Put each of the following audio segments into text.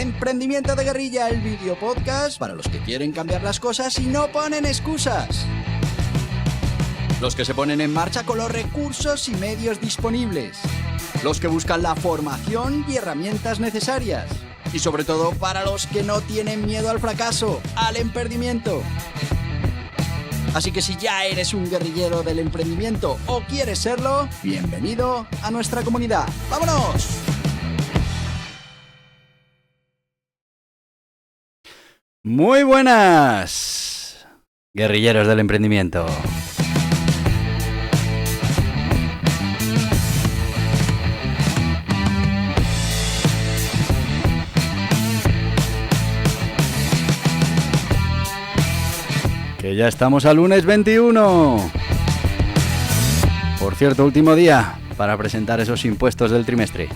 Emprendimiento de Guerrilla, el video podcast para los que quieren cambiar las cosas y no ponen excusas. Los que se ponen en marcha con los recursos y medios disponibles. Los que buscan la formación y herramientas necesarias. Y sobre todo para los que no tienen miedo al fracaso, al emprendimiento. Así que si ya eres un guerrillero del emprendimiento o quieres serlo, bienvenido a nuestra comunidad. ¡Vámonos! Muy buenas, guerrilleros del emprendimiento. Que ya estamos al lunes 21. Por cierto, último día para presentar esos impuestos del trimestre.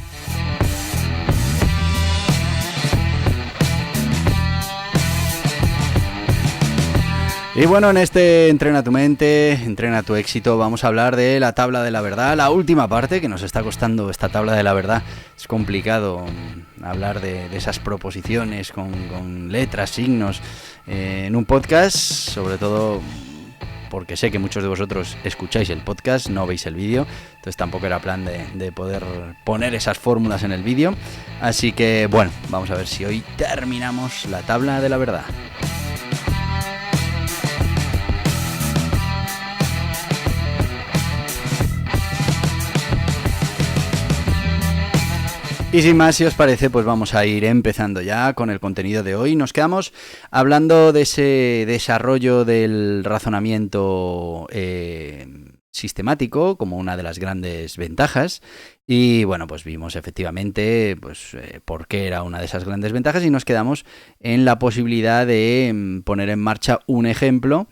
Y bueno, en este Entrena tu mente, entrena tu éxito, vamos a hablar de la tabla de la verdad, la última parte que nos está costando esta tabla de la verdad. Es complicado hablar de esas proposiciones con letras, signos en un podcast, sobre todo porque sé que muchos de vosotros escucháis el podcast, no veis el vídeo, entonces tampoco era plan de poder poner esas fórmulas en el vídeo. Así que bueno, vamos a ver si hoy terminamos la tabla de la verdad. Y sin más, si os parece, pues vamos a ir empezando ya con el contenido de hoy. Nos quedamos hablando de ese desarrollo del razonamiento sistemático como una de las grandes ventajas. Y bueno, pues vimos efectivamente por qué era una de esas grandes ventajas y nos quedamos en la posibilidad de poner en marcha un ejemplo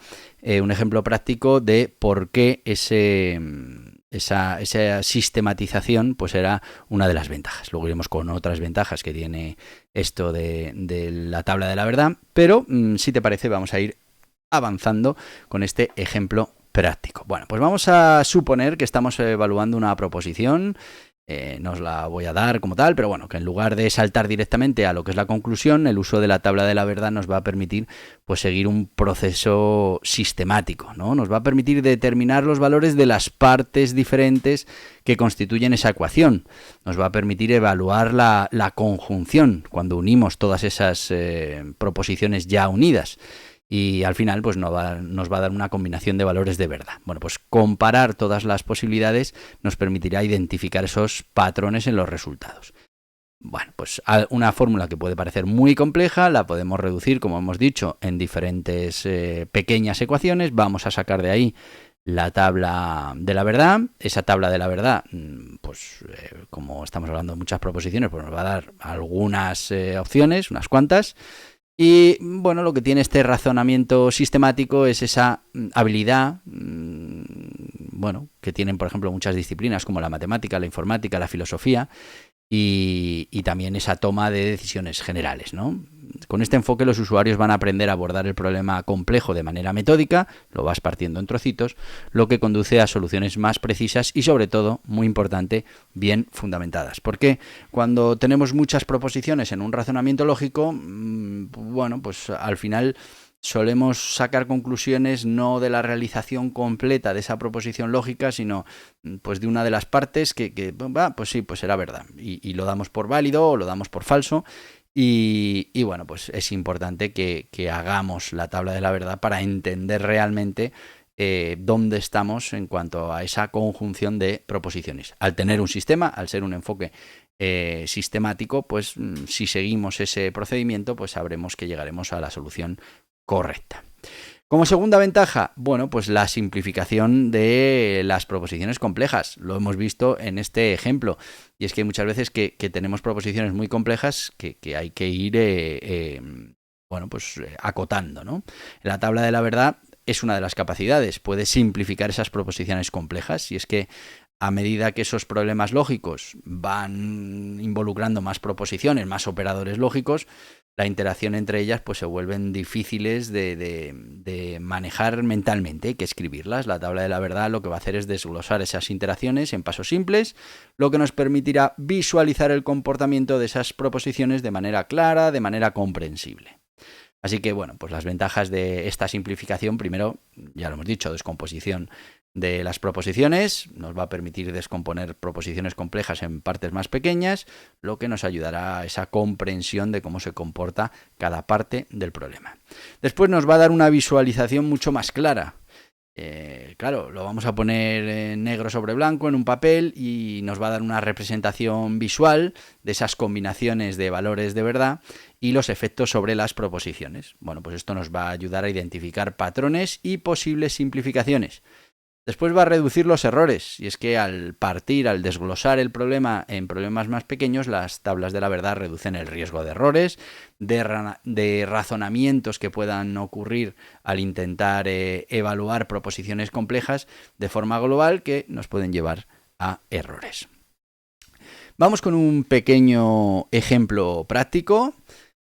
práctico de por qué esa sistematización pues era una de las ventajas. Luego iremos con otras ventajas que tiene esto de la tabla de la verdad, pero si te parece vamos a ir avanzando con este ejemplo práctico. Bueno, pues vamos a suponer que estamos evaluando una proposición. No os la voy a dar como tal, pero bueno, que en lugar de saltar directamente a lo que es la conclusión, el uso de la tabla de la verdad nos va a permitir pues seguir un proceso sistemático, ¿no? Nos va a permitir determinar los valores de las partes diferentes que constituyen esa ecuación. Nos va a permitir evaluar la conjunción cuando unimos todas esas proposiciones ya unidas. Y al final pues nos va a dar una combinación de valores de verdad. Bueno, pues comparar todas las posibilidades nos permitirá identificar esos patrones en los resultados. Bueno, pues una fórmula que puede parecer muy compleja la podemos reducir, como hemos dicho, en diferentes pequeñas ecuaciones. Vamos a sacar de ahí la tabla de la verdad. Esa tabla de la verdad, pues como estamos hablando de muchas proposiciones, pues nos va a dar algunas opciones, unas cuantas. Y bueno, lo que tiene este razonamiento sistemático es esa habilidad, que tienen por ejemplo muchas disciplinas como la matemática, la informática, la filosofía y también esa toma de decisiones generales, ¿no? Con este enfoque los usuarios van a aprender a abordar el problema complejo de manera metódica, lo vas partiendo en trocitos, lo que conduce a soluciones más precisas y sobre todo, muy importante, bien fundamentadas. Porque cuando tenemos muchas proposiciones en un razonamiento lógico, pues al final solemos sacar conclusiones no de la realización completa de esa proposición lógica, sino pues de una de las partes pues sí, pues será verdad. Y lo damos por válido o lo damos por falso. Y bueno, pues es importante que hagamos la tabla de la verdad para entender realmente dónde estamos en cuanto a esa conjunción de proposiciones. Al tener un sistema, al ser un enfoque sistemático, pues si seguimos ese procedimiento, pues sabremos que llegaremos a la solución correcta. Como segunda ventaja, bueno, pues la simplificación de las proposiciones complejas. Lo hemos visto en este ejemplo. Y es que hay muchas veces que tenemos proposiciones muy complejas que hay que ir acotando, ¿no? La tabla de la verdad es una de las capacidades. Puede simplificar esas proposiciones complejas. Y es que a medida que esos problemas lógicos van involucrando más proposiciones, más operadores lógicos, la interacción entre ellas pues se vuelven difíciles de manejar mentalmente, hay que escribirlas. La tabla de la verdad lo que va a hacer es desglosar esas interacciones en pasos simples, lo que nos permitirá visualizar el comportamiento de esas proposiciones de manera clara, de manera comprensible. Así que, bueno, pues las ventajas de esta simplificación, primero, ya lo hemos dicho, descomposición de las proposiciones, nos va a permitir descomponer proposiciones complejas en partes más pequeñas, lo que nos ayudará a esa comprensión de cómo se comporta cada parte del problema. Después nos va a dar una visualización mucho más clara. Claro, lo vamos a poner en negro sobre blanco en un papel y nos va a dar una representación visual de esas combinaciones de valores de verdad y los efectos sobre las proposiciones. Bueno, pues esto nos va a ayudar a identificar patrones y posibles simplificaciones. Después va a reducir los errores, y es que al desglosar el problema en problemas más pequeños, las tablas de la verdad reducen el riesgo de errores, de razonamientos que puedan ocurrir al intentar evaluar proposiciones complejas de forma global que nos pueden llevar a errores. Vamos con un pequeño ejemplo práctico.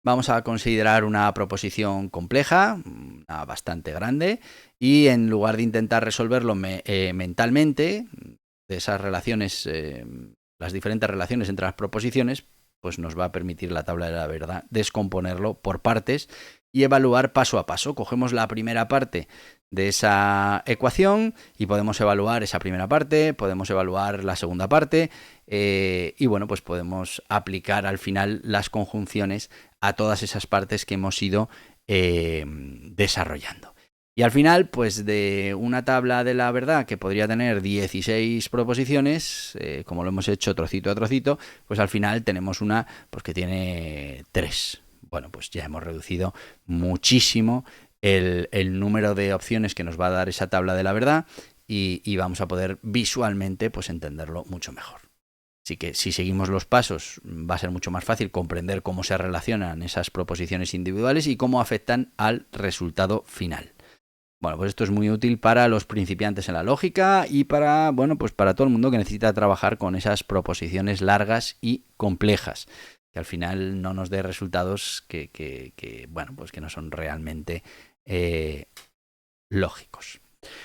Vamos a considerar una proposición compleja, bastante grande, y en lugar de intentar resolverlo mentalmente, de esas relaciones, las diferentes relaciones entre las proposiciones, pues nos va a permitir la tabla de la verdad descomponerlo por partes y evaluar paso a paso. Cogemos la primera parte de esa ecuación y podemos evaluar esa primera parte, podemos evaluar la segunda parte y bueno, pues podemos aplicar al final las conjunciones a todas esas partes que hemos ido desarrollando. Y al final, pues de una tabla de la verdad que podría tener 16 proposiciones, como lo hemos hecho trocito a trocito, pues al final tenemos una pues que tiene 3. Bueno, pues ya hemos reducido muchísimo el número de opciones que nos va a dar esa tabla de la verdad y vamos a poder visualmente pues entenderlo mucho mejor. Así que si seguimos los pasos va a ser mucho más fácil comprender cómo se relacionan esas proposiciones individuales y cómo afectan al resultado final. Bueno, pues esto es muy útil para los principiantes en la lógica y para, bueno, pues para todo el mundo que necesita trabajar con esas proposiciones largas y complejas, que al final no nos dé resultados bueno, pues que no son realmente lógicos.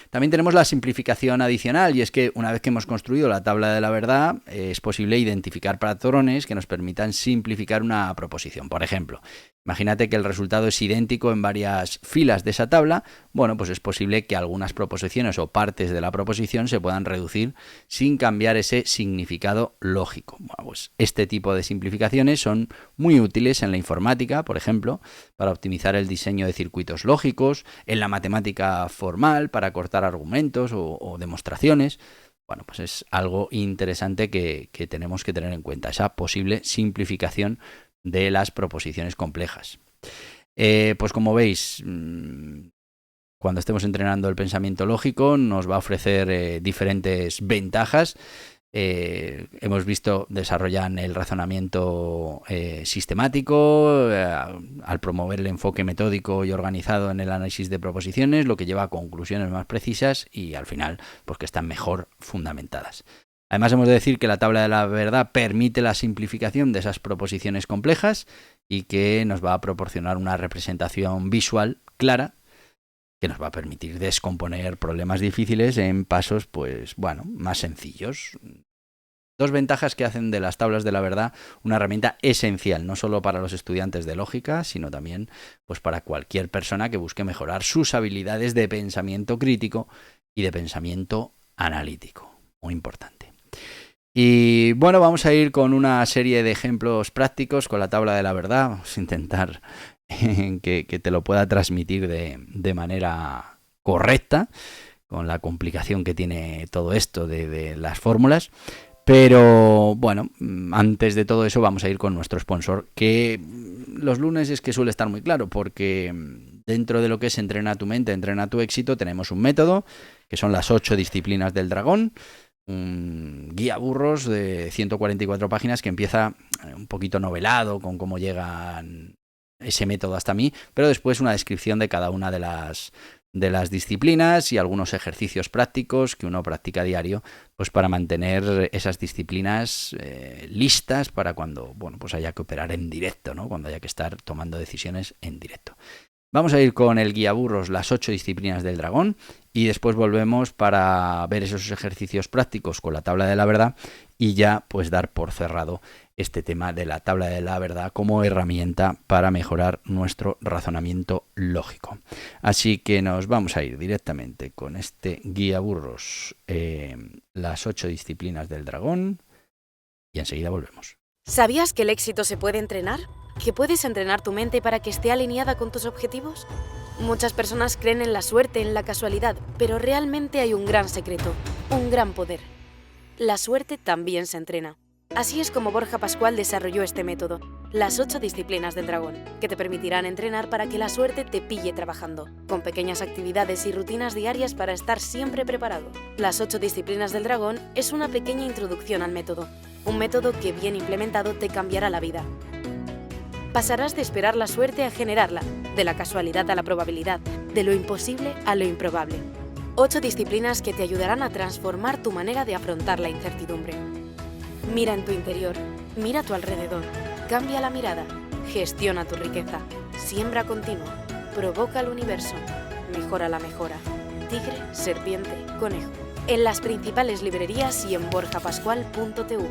También tenemos la simplificación adicional, y es que una vez que hemos construido la tabla de la verdad, es posible identificar patrones que nos permitan simplificar una proposición. Por ejemplo, imagínate que el resultado es idéntico en varias filas de esa tabla. Bueno, pues es posible que algunas proposiciones o partes de la proposición se puedan reducir sin cambiar ese significado lógico. Bueno, pues este tipo de simplificaciones son muy útiles en la informática, por ejemplo, para optimizar el diseño de circuitos lógicos, en la matemática formal, para cortar argumentos o demostraciones. Bueno, pues es algo interesante que tenemos que tener en cuenta, esa posible simplificación de las proposiciones complejas. Pues como veis, cuando estemos entrenando el pensamiento lógico nos va a ofrecer diferentes ventajas. Hemos visto desarrollan el razonamiento sistemático al promover el enfoque metódico y organizado en el análisis de proposiciones, lo que lleva a conclusiones más precisas y al final pues que están mejor fundamentadas. Además hemos de decir que la tabla de la verdad permite la simplificación de esas proposiciones complejas y que nos va a proporcionar una representación visual clara que nos va a permitir descomponer problemas difíciles en pasos, pues bueno, más sencillos. Dos ventajas que hacen de las tablas de la verdad una herramienta esencial, no solo para los estudiantes de lógica, sino también pues para cualquier persona que busque mejorar sus habilidades de pensamiento crítico y de pensamiento analítico. Muy importante. Y bueno, vamos a ir con una serie de ejemplos prácticos con la tabla de la verdad. Vamos a intentar que te lo pueda transmitir de manera correcta, con la complicación que tiene todo esto de las fórmulas. Pero bueno, antes de todo eso vamos a ir con nuestro sponsor, que los lunes es que suele estar muy claro, porque dentro de lo que es Entrena tu mente, entrena tu éxito, tenemos un método, que son las 8 disciplinas del dragón, un guía burros de 144 páginas que empieza un poquito novelado con cómo llega ese método hasta mí, pero después una descripción de cada una de las de las disciplinas y algunos ejercicios prácticos que uno practica a diario, pues para mantener esas disciplinas listas para cuando, bueno, pues haya que operar en directo, ¿no? Cuando haya que estar tomando decisiones en directo. Vamos a ir con el guía burros, las 8 disciplinas del dragón, y después volvemos para ver esos ejercicios prácticos con la tabla de la verdad y ya pues dar por cerrado este tema de la tabla de la verdad como herramienta para mejorar nuestro razonamiento lógico. Así que nos vamos a ir directamente con este guía burros, las 8 disciplinas del dragón, y enseguida volvemos. ¿Sabías que el éxito se puede entrenar? ¿Que puedes entrenar tu mente para que esté alineada con tus objetivos? Muchas personas creen en la suerte, en la casualidad, pero realmente hay un gran secreto, un gran poder. La suerte también se entrena. Así es como Borja Pascual desarrolló este método, las 8 disciplinas del dragón, que te permitirán entrenar para que la suerte te pille trabajando, con pequeñas actividades y rutinas diarias para estar siempre preparado. Las 8 disciplinas del dragón es una pequeña introducción al método, un método que bien implementado te cambiará la vida. Pasarás de esperar la suerte a generarla, de la casualidad a la probabilidad, de lo imposible a lo improbable. 8 disciplinas que te ayudarán a transformar tu manera de afrontar la incertidumbre. Mira en tu interior, mira a tu alrededor, cambia la mirada, gestiona tu riqueza, siembra continua, provoca el universo, mejora la mejora. Tigre, serpiente, conejo. En las principales librerías y en borjapascual.tv.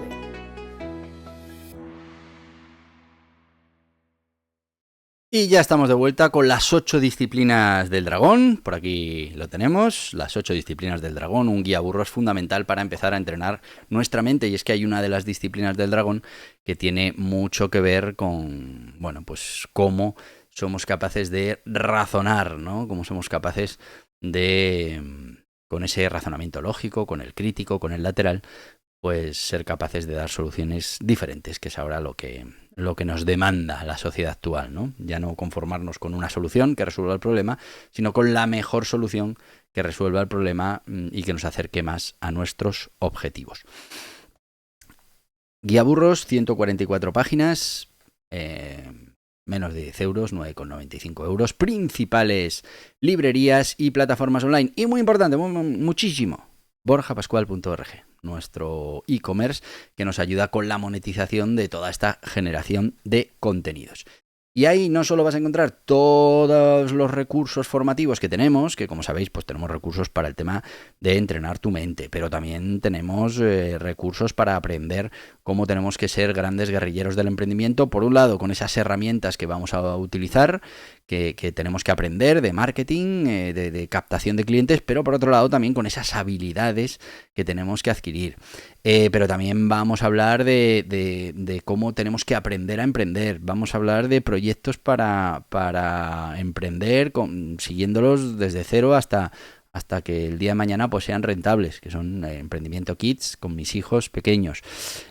Y ya estamos de vuelta con las 8 disciplinas del dragón. Por aquí lo tenemos, las 8 disciplinas del dragón. Un guía burros fundamental para empezar a entrenar nuestra mente. Y es que hay una de las disciplinas del dragón que tiene mucho que ver con, bueno, pues cómo somos capaces de razonar, ¿no? Cómo somos capaces de, con ese razonamiento lógico, con el crítico, con el lateral, pues ser capaces de dar soluciones diferentes, que es ahora lo que nos demanda la sociedad actual, ¿no? Ya no conformarnos con una solución que resuelva el problema, sino con la mejor solución que resuelva el problema y que nos acerque más a nuestros objetivos. Guía burros, 144 páginas, menos de 10 euros, 9,95 euros, principales librerías y plataformas online. Y muy importante, muchísimo, borjapascual.org, nuestro e-commerce que nos ayuda con la monetización de toda esta generación de contenidos. Y ahí no solo vas a encontrar todos los recursos formativos que tenemos, que como sabéis, pues tenemos recursos para el tema de entrenar tu mente, pero también tenemos recursos para aprender cómo tenemos que ser grandes guerrilleros del emprendimiento, por un lado con esas herramientas que vamos a utilizar, que tenemos que aprender de marketing, de captación de clientes, pero por otro lado también con esas habilidades que tenemos que adquirir. Pero también vamos a hablar de cómo tenemos que aprender a emprender. Vamos a hablar de proyectos para emprender, siguiéndolos desde cero hasta que el día de mañana pues sean rentables, que son emprendimiento kids con mis hijos pequeños.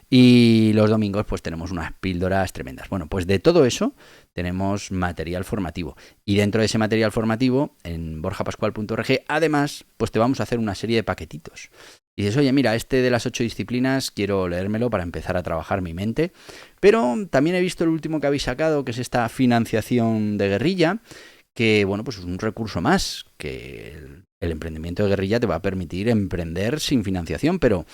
Y los domingos pues tenemos unas píldoras tremendas. Bueno, pues de todo eso tenemos material formativo. Y dentro de ese material formativo, en borjapascual.org, además, pues te vamos a hacer una serie de paquetitos. Y dices, oye, mira, este de las 8 disciplinas quiero leérmelo para empezar a trabajar mi mente. Pero también he visto el último que habéis sacado, que es esta financiación de guerrilla, que, bueno, pues es un recurso más, que el emprendimiento de guerrilla te va a permitir emprender sin financiación, pero,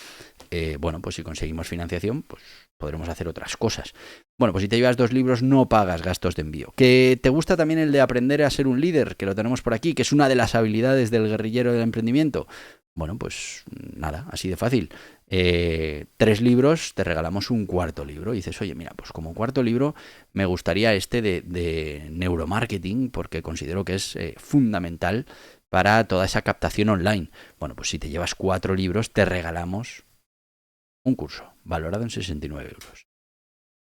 bueno, pues si conseguimos financiación, pues podremos hacer otras cosas. Bueno, pues si te llevas 2 libros no pagas gastos de envío. ¿Que te gusta también el de aprender a ser un líder? Que lo tenemos por aquí, que es una de las habilidades del guerrillero del emprendimiento. Bueno, pues nada, así de fácil. 3 libros, te regalamos un cuarto libro. Y dices, oye, mira, pues como cuarto libro me gustaría este de neuromarketing, porque considero que es fundamental para toda esa captación online. Bueno, pues si te llevas 4 libros, te regalamos un curso valorado en 69 euros.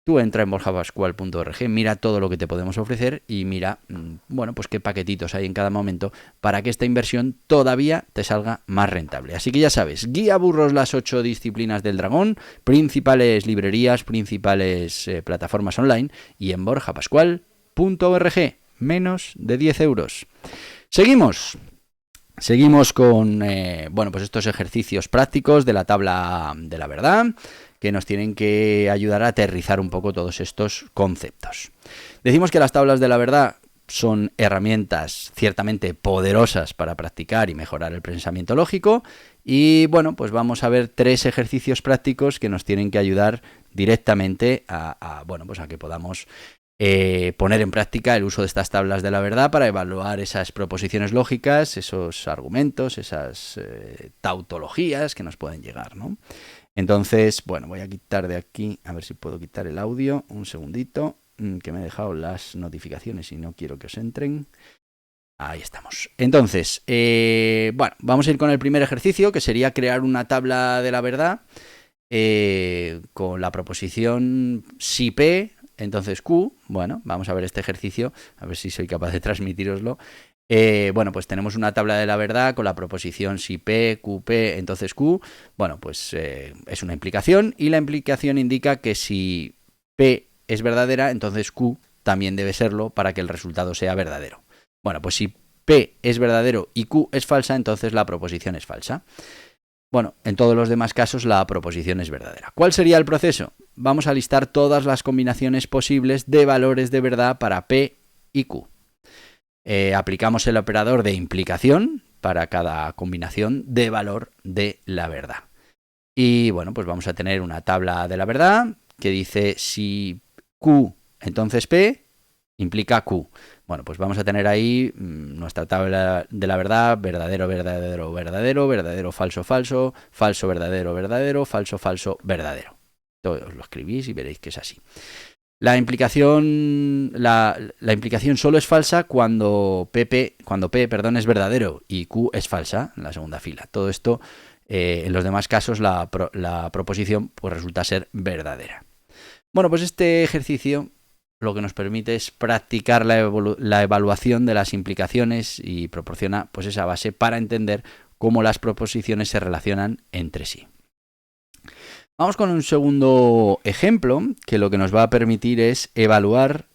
Tú entra en borjapascual.org, mira todo lo que te podemos ofrecer y mira, bueno, pues qué paquetitos hay en cada momento para que esta inversión todavía te salga más rentable. Así que ya sabes, guía burros las 8 disciplinas del dragón, principales librerías, principales plataformas online y en borjapascual.org, menos de 10 euros. Seguimos con, bueno, pues estos ejercicios prácticos de la tabla de la verdad, que nos tienen que ayudar a aterrizar un poco todos estos conceptos. Decimos que las tablas de la verdad son herramientas ciertamente poderosas para practicar y mejorar el pensamiento lógico. Y bueno, pues vamos a ver 3 ejercicios prácticos que nos tienen que ayudar directamente a que podamos poner en práctica el uso de estas tablas de la verdad para evaluar esas proposiciones lógicas, esos argumentos, esas tautologías que nos pueden llegar, ¿no? Entonces, bueno, voy a quitar de aquí, a ver si puedo quitar el audio, un segundito, que me he dejado las notificaciones y no quiero que os entren. Ahí estamos. Entonces, vamos a ir con el primer ejercicio, que sería crear una tabla de la verdad con la proposición si P, entonces Q. Bueno, vamos a ver este ejercicio, a ver si soy capaz de transmitiroslo. Pues tenemos una tabla de la verdad con la proposición si P, QP, entonces Q. Bueno, pues es una implicación y la implicación indica que si P es verdadera, entonces Q también debe serlo para que el resultado sea verdadero. Bueno, pues si P es verdadero y Q es falsa, entonces la proposición es falsa. Bueno, en todos los demás casos la proposición es verdadera. ¿Cuál sería el proceso? Vamos a listar todas las combinaciones posibles de valores de verdad para P y Q. Aplicamos el operador de implicación para cada combinación de valor de la verdad. Y bueno, pues vamos a tener una tabla de la verdad que dice si Q, entonces P, implica Q. Bueno, pues vamos a tener ahí nuestra tabla de la verdad, verdadero, verdadero, verdadero, verdadero, falso, falso, falso, verdadero, verdadero, falso, falso, verdadero. Todo os lo escribís y veréis que es así. La implicación solo es falsa cuando P es verdadero y Q es falsa en la segunda fila. Todo esto, en los demás casos, la proposición pues resulta ser verdadera. Bueno, pues este ejercicio lo que nos permite es practicar la evaluación de las implicaciones y proporciona pues esa base para entender cómo las proposiciones se relacionan entre sí. Vamos con un segundo ejemplo que lo que nos va a permitir es evaluar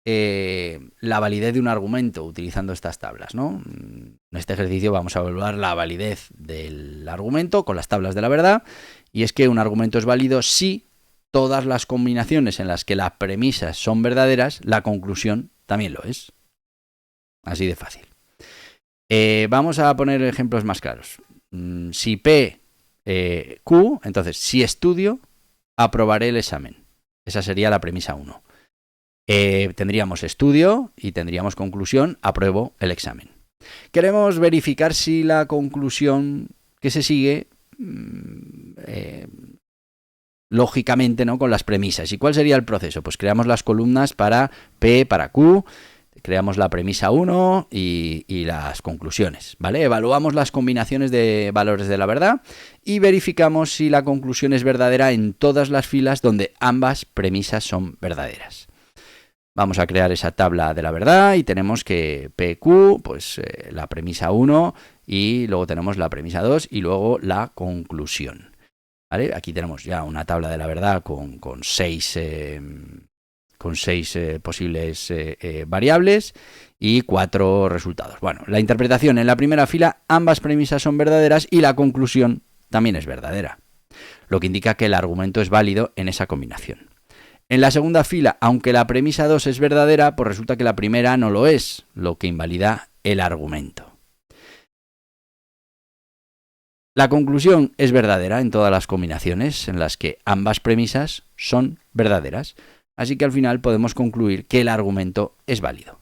la validez de un argumento utilizando estas tablas, ¿no? En este ejercicio vamos a evaluar la validez del argumento con las tablas de la verdad, y es que un argumento es válido si todas las combinaciones en las que las premisas son verdaderas, la conclusión también lo es. Así de fácil. Vamos a poner ejemplos más claros. Si P, Q, entonces si estudio, aprobaré el examen. Esa sería la premisa 1. Tendríamos estudio y tendríamos conclusión, apruebo el examen. Queremos verificar si la conclusión que se sigue lógicamente, ¿no?, con las premisas. ¿Y cuál sería el proceso? Pues creamos las columnas para P, para Q, creamos la premisa 1 y las conclusiones, ¿vale? Evaluamos las combinaciones de valores de la verdad y verificamos si la conclusión es verdadera en todas las filas donde ambas premisas son verdaderas. Vamos a crear esa tabla de la verdad y tenemos que PQ, pues la premisa 1 y luego tenemos la premisa 2 y luego la conclusión. ¿Vale? Aquí tenemos ya una tabla de la verdad con 6 posibles variables y 4 resultados. Bueno, la interpretación: en la primera fila ambas premisas son verdaderas y la conclusión también es verdadera, lo que indica que el argumento es válido en esa combinación. En la segunda fila, aunque la premisa 2 es verdadera, pues resulta que la primera no lo es, lo que invalida el argumento. La conclusión es verdadera en todas las combinaciones en las que ambas premisas son verdaderas, así que al final podemos concluir que el argumento es válido.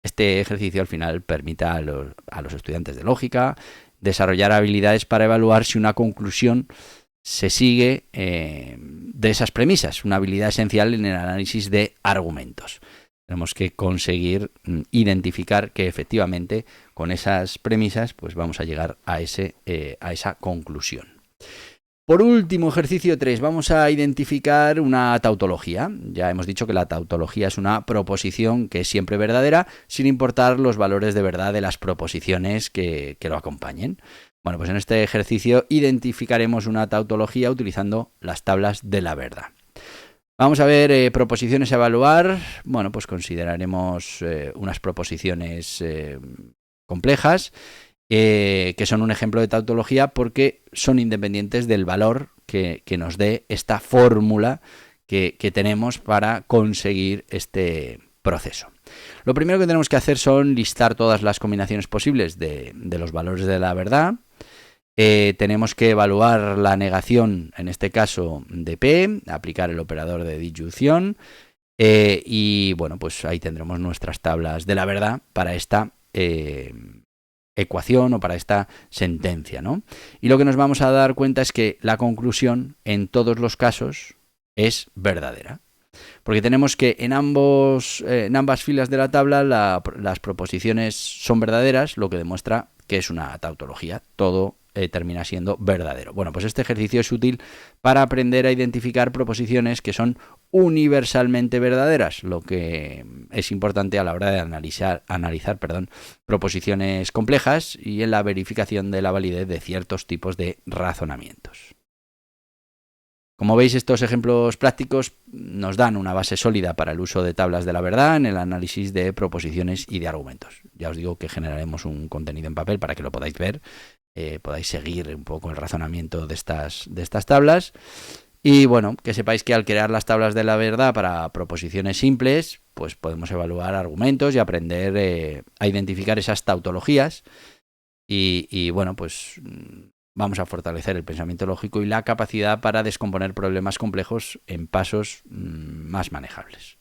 Este ejercicio al final permite a los estudiantes de lógica desarrollar habilidades para evaluar si una conclusión se sigue de esas premisas, una habilidad esencial en el análisis de argumentos. Tenemos que conseguir identificar que efectivamente con esas premisas pues vamos a llegar a esa conclusión. Por último, ejercicio 3, vamos a identificar una tautología. Ya hemos dicho que la tautología es una proposición que es siempre verdadera, sin importar los valores de verdad de las proposiciones que lo acompañen. Bueno, pues en este ejercicio identificaremos una tautología utilizando las tablas de la verdad. Vamos a ver proposiciones a evaluar. Bueno, pues consideraremos unas proposiciones complejas que son un ejemplo de tautología porque son independientes del valor que nos dé esta fórmula que tenemos para conseguir este proceso. Lo primero que tenemos que hacer son listar todas las combinaciones posibles de los valores de la verdad. Tenemos que evaluar la negación, en este caso de P, aplicar el operador de disyunción y bueno, pues ahí tendremos nuestras tablas de la verdad para esta ecuación o para esta sentencia, ¿no? Y lo que nos vamos a dar cuenta es que la conclusión en todos los casos es verdadera. Porque tenemos que en ambas filas de la tabla las proposiciones son verdaderas, lo que demuestra que es una tautología. Todo termina siendo verdadero. Bueno, pues este ejercicio es útil para aprender a identificar proposiciones que son universalmente verdaderas, lo que es importante a la hora de analizar proposiciones complejas y en la verificación de la validez de ciertos tipos de razonamientos. Como veis, estos ejemplos prácticos nos dan una base sólida para el uso de tablas de la verdad en el análisis de proposiciones y de argumentos. Ya os digo que generaremos un contenido en papel para que lo podáis ver, podáis seguir un poco el razonamiento de estas tablas. Y bueno, que sepáis que al crear las tablas de la verdad para proposiciones simples, pues podemos evaluar argumentos y aprender a identificar esas tautologías. Y bueno, pues vamos a fortalecer el pensamiento lógico y la capacidad para descomponer problemas complejos en pasos más manejables.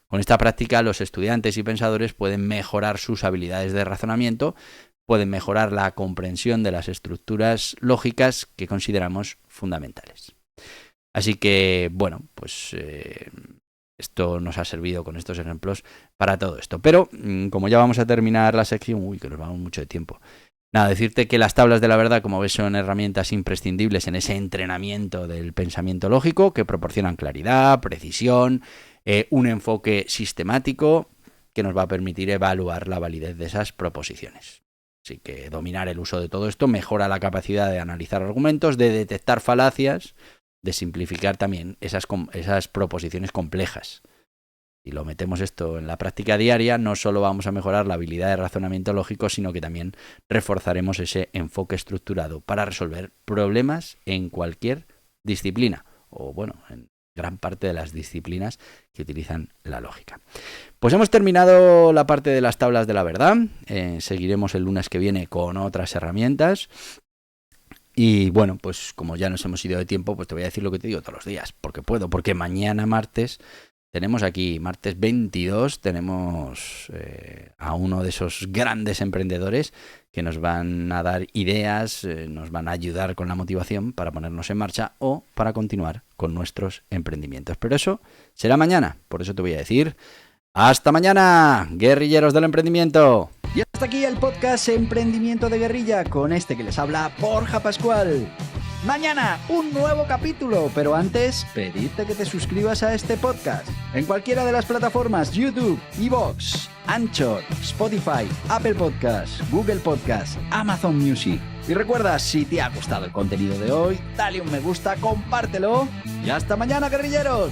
Con esta práctica, los estudiantes y pensadores pueden mejorar sus habilidades de razonamiento, pueden mejorar la comprensión de las estructuras lógicas que consideramos fundamentales. Así que, bueno, pues esto nos ha servido con estos ejemplos para todo esto. Pero, como ya vamos a terminar la sección, que nos vamos mucho de tiempo. Nada, decirte que las tablas de la verdad, como ves, son herramientas imprescindibles en ese entrenamiento del pensamiento lógico que proporcionan claridad, precisión, un enfoque sistemático que nos va a permitir evaluar la validez de esas proposiciones. Así que dominar el uso de todo esto mejora la capacidad de analizar argumentos, de detectar falacias, de simplificar también esas proposiciones complejas. Si lo metemos esto en la práctica diaria, no solo vamos a mejorar la habilidad de razonamiento lógico, sino que también reforzaremos ese enfoque estructurado para resolver problemas en cualquier disciplina, o bueno, en gran parte de las disciplinas que utilizan la lógica. Pues hemos terminado la parte de las tablas de la verdad. Seguiremos el lunes que viene con otras herramientas. Y bueno, pues como ya nos hemos ido de tiempo, pues te voy a decir lo que te digo todos los días, porque puedo, porque mañana martes tenemos aquí, martes 22, tenemos a uno de esos grandes emprendedores que nos van a dar ideas, nos van a ayudar con la motivación para ponernos en marcha o para continuar con nuestros emprendimientos. Pero eso será mañana, por eso te voy a decir, ¡hasta mañana, guerrilleros del emprendimiento! Y hasta aquí el podcast Emprendimiento de Guerrilla con este que les habla Borja Pascual. Mañana un nuevo capítulo, pero antes pedirte que te suscribas a este podcast en cualquiera de las plataformas YouTube, iVoox, Anchor, Spotify, Apple Podcasts, Google Podcasts, Amazon Music. Y recuerda, si te ha gustado el contenido de hoy, dale un me gusta, compártelo y hasta mañana, guerrilleros.